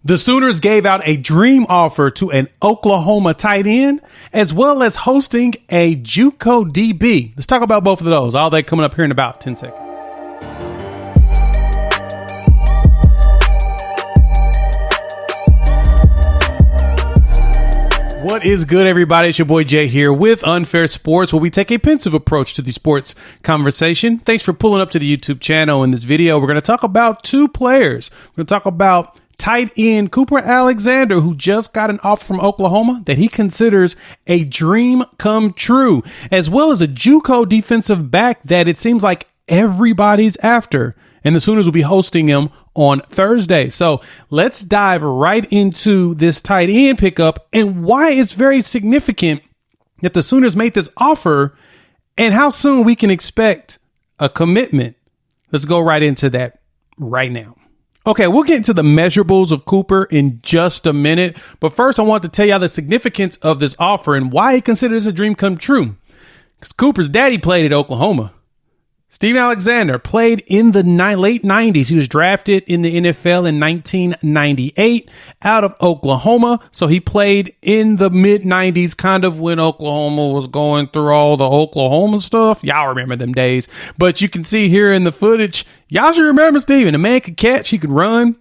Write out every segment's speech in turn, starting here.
The Sooners gave out a dream offer to an Oklahoma tight end, as well as hosting a JUCO DB. Let's talk about both of those. All that coming up here in about 10 seconds. What is good, everybody? It's your boy Jay here with Unfair Sports, where we take a pensive approach to the sports conversation. Thanks for pulling up to the YouTube channel. In this video, we're going to talk about two players. We're going to talk about tight end Cooper Alexander, who just got an offer from Oklahoma that he considers a dream come true, as well as a JUCO defensive back that it seems like everybody's after. And the Sooners will be hosting him on Thursday. So let's dive right into this tight end pickup and why it's very significant that the Sooners made this offer and how soon we can expect a commitment. Let's go right into that right now. Okay, we'll get into the measurables of Cooper in just a minute. But first, I want to tell you the significance of this offer and why he considers a dream come true. Because Cooper's daddy played at Oklahoma. Steven Alexander played in the late 90s. He was drafted in the NFL in 1998 out of Oklahoma. So he played in the mid 90s, kind of when Oklahoma was going through all the Oklahoma stuff. Y'all remember them days. But you can see here in the footage, y'all should remember Steven. The man could catch, he could run.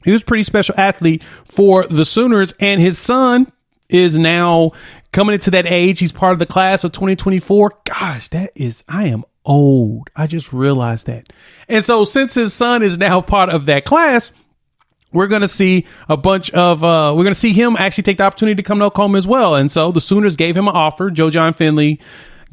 He was a pretty special athlete for the Sooners. And his son is now coming into that age. He's part of the class of 2024. Gosh, I am old. I just realized that. And so since his son is now part of that class, we're going to see we're going to see him actually take the opportunity to come to Oklahoma as well. And so the Sooners gave him an offer. Joe John Finley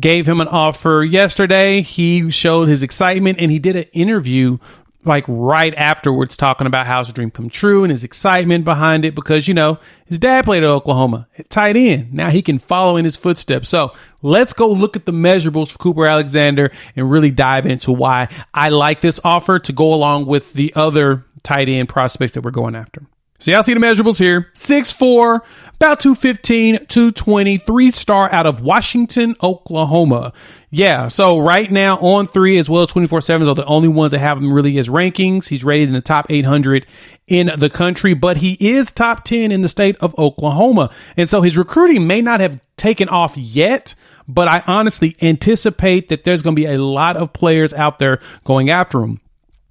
gave him an offer yesterday. He showed his excitement and he did an interview like right afterwards talking about how his dream come true and his excitement behind it because, you know, his dad played at Oklahoma at tight end. Now he can follow in his footsteps. So let's go look at the measurables for Cooper Alexander and really dive into why I like this offer to go along with the other tight end prospects that we're going after. So y'all see the measurables here. 6'4", about 215, 220, 3-star out of Washington, Oklahoma. Yeah, so right now On 3 as well as 24/7 are the only ones that have him really as rankings. He's rated in the top 800 in the country, but he is top 10 in the state of Oklahoma. And so his recruiting may not have taken off yet, but I honestly anticipate that there's going to be a lot of players out there going after him.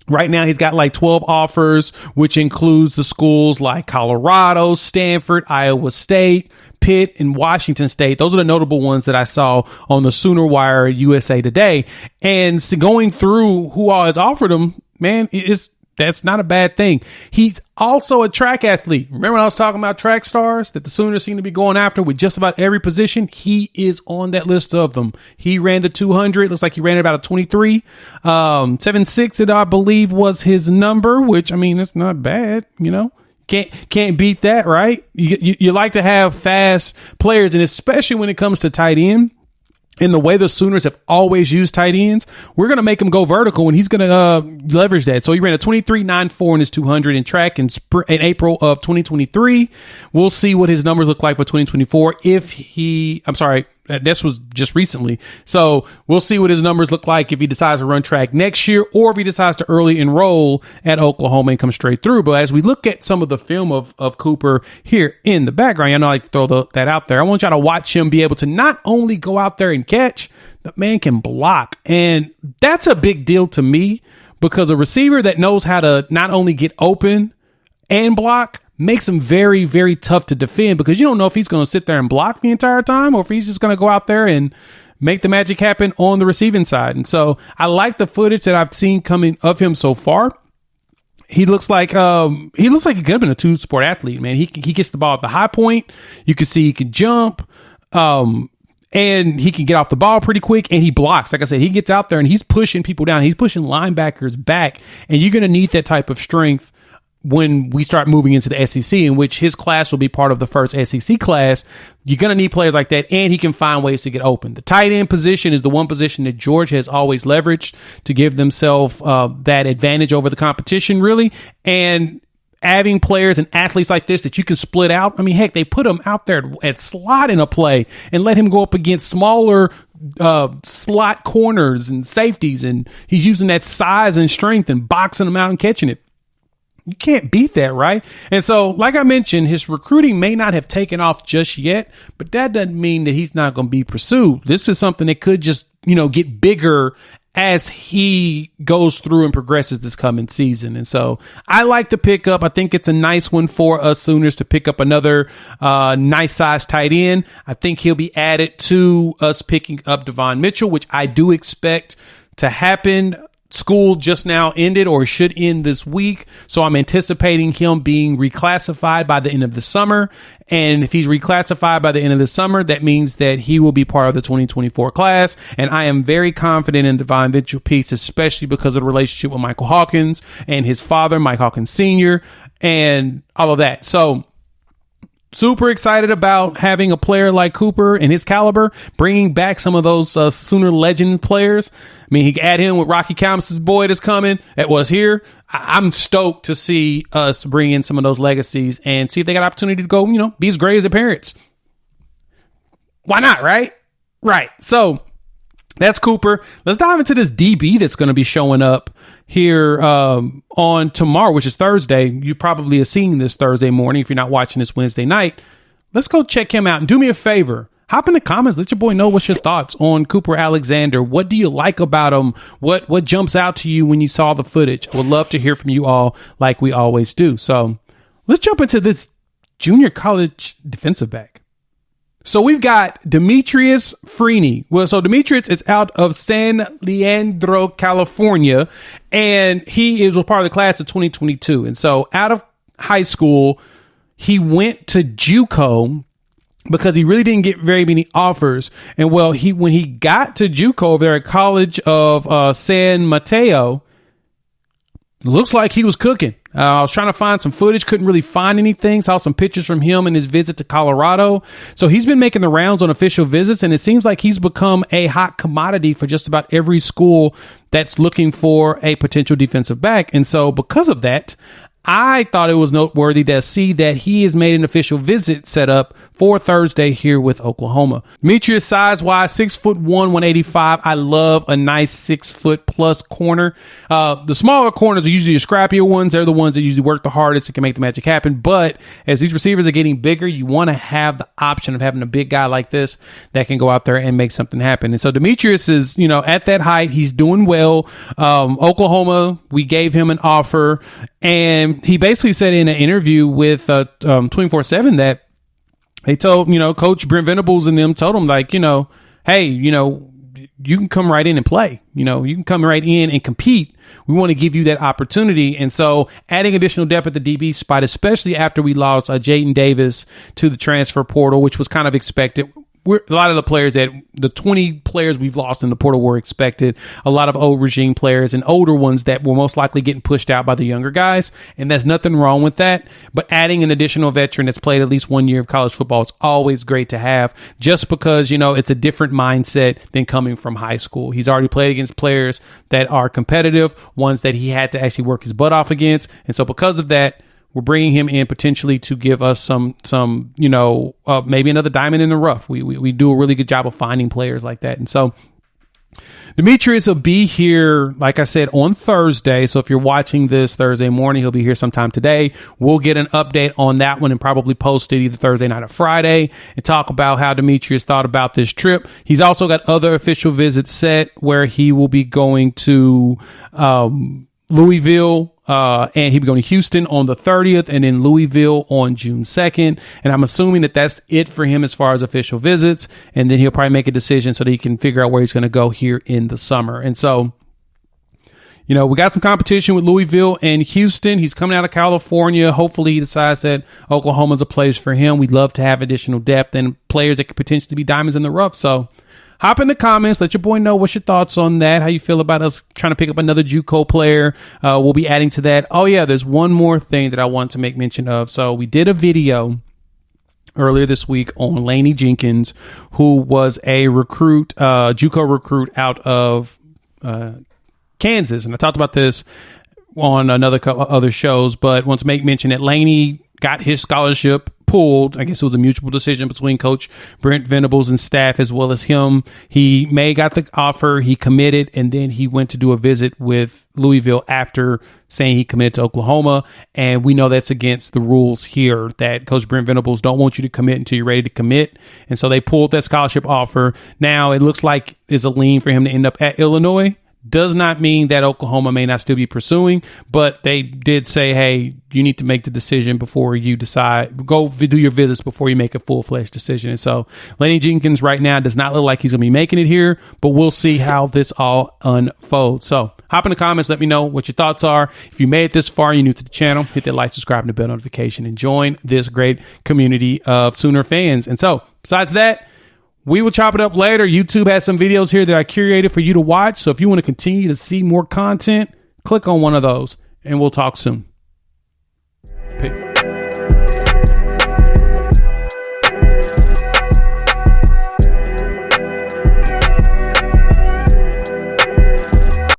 Right now, he's got like 12 offers, which includes the schools like Colorado, Stanford, Iowa State, Pitt, and Washington State. Those are the notable ones that I saw on the Sooner Wire USA Today. And so going through who all has offered him, man, that's not a bad thing. He's also a track athlete. Remember when I was talking about track stars that the Sooners seem to be going after with just about every position? He is on that list of them. He ran the 200. Looks like he ran about a 23. 7.6, it I believe was his number, which, I mean, it's not bad, you know. Can't beat that, right? You like to have fast players, and especially when it comes to tight end. In the way the Sooners have always used tight ends, we're going to make him go vertical, and he's going to leverage that. So he ran a 23.94 in his 200 in track in April of 2023. We'll see what his numbers look like for 2024 this was just recently. So we'll see what his numbers look like if he decides to run track next year or if he decides to early enroll at Oklahoma and come straight through. But as we look at some of the film of Cooper here in the background, I know I like to throw that out there. I want y'all to watch him be able to not only go out there and catch, the man can block. And that's a big deal to me because a receiver that knows how to not only get open and block makes him very, very tough to defend because you don't know if he's going to sit there and block the entire time or if he's just going to go out there and make the magic happen on the receiving side. And so I like the footage that I've seen coming of him so far. He looks like he could have been a two-sport athlete, man. He gets the ball at the high point. You can see he can jump. And he can get off the ball pretty quick, and he blocks. Like I said, he gets out there and he's pushing people down. He's pushing linebackers back, and you're going to need that type of strength when we start moving into the SEC, in which his class will be part of the first SEC class. You're going to need players like that, and he can find ways to get open. The tight end position is the one position that Georgia has always leveraged to give themselves that advantage over the competition, really. And having players and athletes like this that you can split out. I mean, heck, they put him out there at slot in a play and let him go up against smaller slot corners and safeties, and he's using that size and strength and boxing them out and catching it. You can't beat that, right? And so, like I mentioned, his recruiting may not have taken off just yet, but that doesn't mean that he's not going to be pursued. This is something that could just, get bigger as he goes through and progresses this coming season. And so I like the pickup. I think it's a nice one for us Sooners to pick up another nice size tight end. I think he'll be added to us picking up Devon Mitchell, which I do expect to happen. School just now ended or should end this week. So I'm anticipating him being reclassified by the end of the summer. And if he's reclassified by the end of the summer, that means that he will be part of the 2024 class. And I am very confident in Devon Mitchell piece, especially because of the relationship with Michael Hawkins and his father, Mike Hawkins Sr., and all of that. So super excited about having a player like Cooper and his caliber, bringing back some of those Sooner legend players. I mean, he can add him with Rocky Thomas's boy that's coming, that was here. I'm stoked to see us bring in some of those legacies and see if they got opportunity to go, be as great as their parents. Why not, right? Right. So that's Cooper. Let's dive into this DB that's going to be showing up here on tomorrow, which is Thursday. You probably are seeing this Thursday morning if you're not watching this Wednesday night. Let's go check him out and do me a favor. Hop in the comments. Let your boy know what's your thoughts on Cooper Alexander. What do you like about him? What jumps out to you when you saw the footage? I would love to hear from you all like we always do. So let's jump into this junior college defensive back. So we've got Demetrius Freeney. Well, so Demetrius is out of San Leandro, California, and he is a part of the class of 2022. And so out of high school, he went to JUCO because he really didn't get very many offers. And well, when he got to JUCO over there at College of San Mateo, looks like he was cooking. I was trying to find some footage, couldn't really find anything. Saw some pictures from him and his visit to Colorado. So he's been making the rounds on official visits, and it seems like he's become a hot commodity for just about every school that's looking for a potential defensive back. And so because of that, I thought it was noteworthy to see that he has made an official visit set up for Thursday here with Oklahoma. Demetrius, size-wise, 6'1", 185. I love a nice 6-foot-plus corner. The smaller corners are usually the scrappier ones. They're the ones that usually work the hardest and can make the magic happen. But as these receivers are getting bigger, you want to have the option of having a big guy like this that can go out there and make something happen. And so Demetrius is, at that height, he's doing well. Oklahoma, we gave him an offer, and he basically said in an interview with 24/7 that they told, Coach Brent Venables and them told him, like, hey, you can come right in and play. You can come right in and compete. We want to give you that opportunity. And so adding additional depth at the DB spot, especially after we lost Jaden Davis to the transfer portal, which was kind of expected. A lot of the players the 20 players we've lost in the portal were expected. A lot of old regime players and older ones that were most likely getting pushed out by the younger guys. And there's nothing wrong with that. But adding an additional veteran that's played at least 1 year of college football is always great to have, just because, it's a different mindset than coming from high school. He's already played against players that are competitive, ones that he had to actually work his butt off against. And so because of that, we're bringing him in potentially to give us some maybe another diamond in the rough. We do a really good job of finding players like that. And so Demetrius will be here, like I said, on Thursday. So if you're watching this Thursday morning, he'll be here sometime today. We'll get an update on that one and probably post it either Thursday night or Friday and talk about how Demetrius thought about this trip. He's also got other official visits set where he will be going to Louisville, and he'll be going to Houston on the 30th and then Louisville on June 2nd. And I'm assuming that that's it for him as far as official visits. And then he'll probably make a decision so that he can figure out where he's going to go here in the summer. And so, we got some competition with Louisville and Houston. He's coming out of California. Hopefully he decides that Oklahoma's a place for him. We'd love to have additional depth and players that could potentially be diamonds in the rough. So hop in the comments. Let your boy know what's your thoughts on that. How you feel about us trying to pick up another JUCO player. We'll be adding to that. Oh, yeah, there's one more thing that I want to make mention of. So we did a video earlier this week on Laney Jenkins, who was a recruit, JUCO recruit out of Kansas. And I talked about this on another couple other shows, but want to make mention that Laney got his scholarship pulled. I guess it was a mutual decision between Coach Brent Venables and staff as well as him. May got the offer, he committed, and then he went to do a visit with Louisville after saying he committed to Oklahoma. And we know that's against the rules here, that Coach Brent Venables don't want you to commit until you're ready to commit. And so they pulled that scholarship offer. Now it looks like there's a lean for him to end up at Illinois. Does not mean that Oklahoma may not still be pursuing, but they did say, hey, you need to make the decision before you decide. Go do your visits before you make a full-fledged decision. And so Lenny Jenkins right now does not look like he's going to be making it here, but we'll see how this all unfolds. So hop in the comments. Let me know what your thoughts are. If you made it this far and you're new to the channel, hit that like, subscribe, and the bell notification, and join this great community of Sooner fans. And so besides that, we will chop it up later. YouTube has some videos here that I curated for you to watch. So if you want to continue to see more content, click on one of those and we'll talk soon.